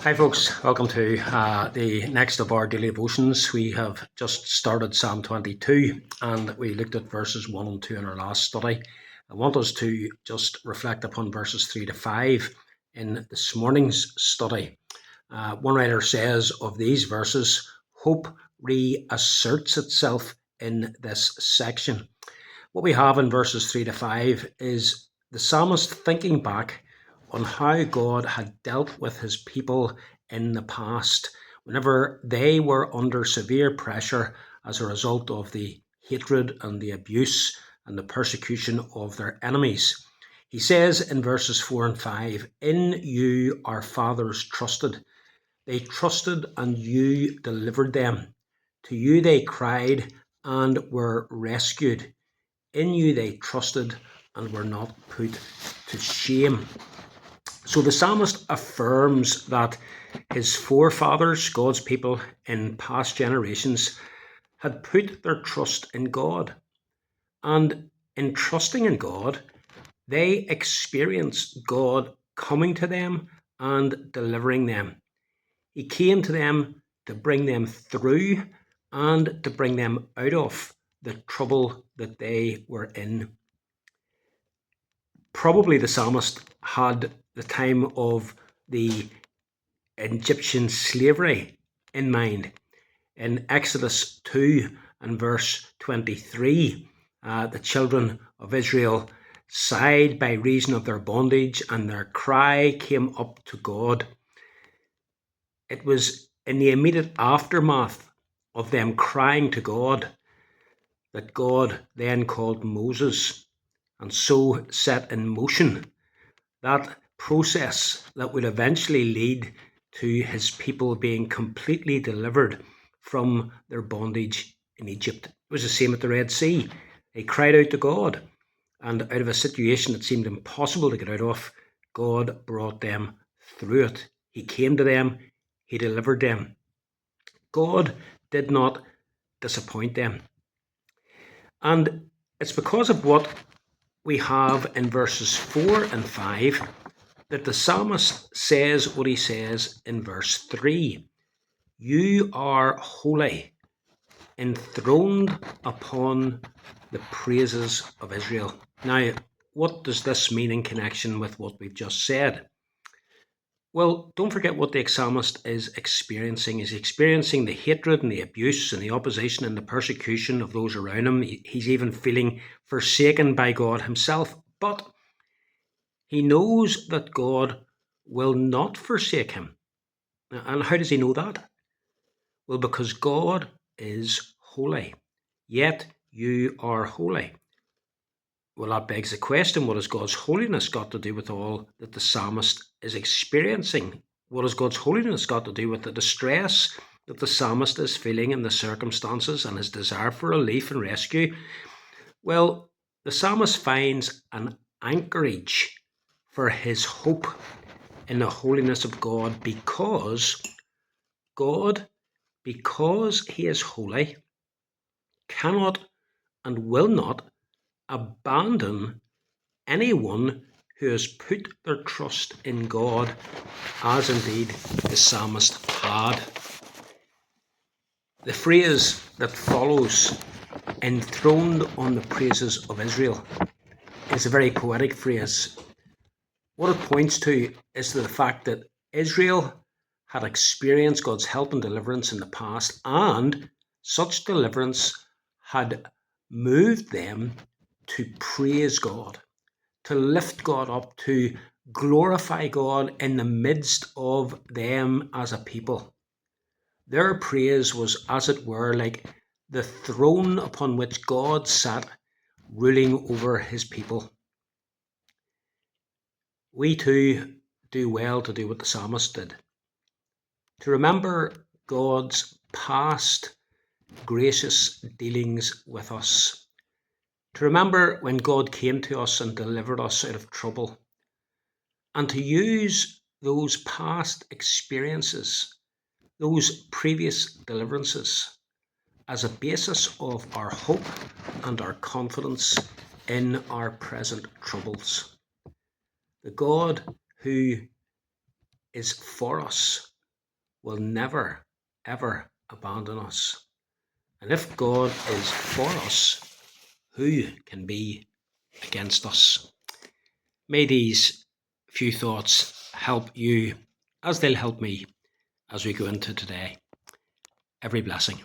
Hi folks, welcome to the next of our daily devotions. We have just started Psalm 22 and we looked at verses 1 and 2 in our last study. I want us to just reflect upon verses 3 to 5 in this morning's study. One writer says of these verses, hope reasserts itself in this section. What we have in verses 3 to 5 is the psalmist thinking back on how God had dealt with his people in the past, whenever they were under severe pressure as a result of the hatred and the abuse and the persecution of their enemies. He says in verses 4 and 5, "In you our fathers trusted. They trusted and you delivered them. To you they cried and were rescued. In you they trusted and were not put to shame." So the psalmist affirms that his forefathers, God's people in past generations, had put their trust in God. And in trusting in God, they experienced God coming to them and delivering them. He came to them to bring them through and to bring them out of the trouble that they were in. Probably the psalmist had the time of the Egyptian slavery in mind. In Exodus 2 and verse 23, the children of Israel sighed by reason of their bondage, and their cry came up to God. It was in the immediate aftermath of them crying to God that God then called Moses and so set in motion that process that would eventually lead to his people being completely delivered from their bondage in Egypt. It was the same at the Red Sea. They cried out to God, and out of a situation that seemed impossible to get out of, God brought them through it. He came to them, he delivered them. God did not disappoint them. And it's because of what we have in verses 4 and 5 that the psalmist says what he says in verse 3. You are holy, enthroned upon the praises of Israel. Now, what does this mean in connection with what we've just said? Well, don't forget what the psalmist is experiencing. He's experiencing the hatred and the abuse and the opposition and the persecution of those around him. He's even feeling forsaken by God himself. But he knows that God will not forsake him. And how does he know that? Well, because God is holy. Yet you are holy. Well, that begs the question, what has God's holiness got to do with all that the psalmist is experiencing? What has God's holiness got to do with the distress that the psalmist is feeling in the circumstances and his desire for relief and rescue? Well, the psalmist finds an anchorage for his hope in the holiness of God because he is holy, cannot and will not abandon anyone who has put their trust in God, as indeed the psalmist had. The phrase that follows, enthroned on the praises of Israel, is a very poetic phrase. What it points to is to the fact that Israel had experienced God's help and deliverance in the past, and such deliverance had moved them to praise God, to lift God up, to glorify God in the midst of them as a people. Their praise was, as it were, like the throne upon which God sat, ruling over his people. We too do well to do what the psalmist did, to remember God's past gracious dealings with us, to remember when God came to us and delivered us out of trouble, and to use those past experiences, those previous deliverances, as a basis of our hope and our confidence in our present troubles. The God who is for us will never, ever abandon us. And if God is for us, who can be against us? May these few thoughts help you as they'll help me as we go into today. Every blessing.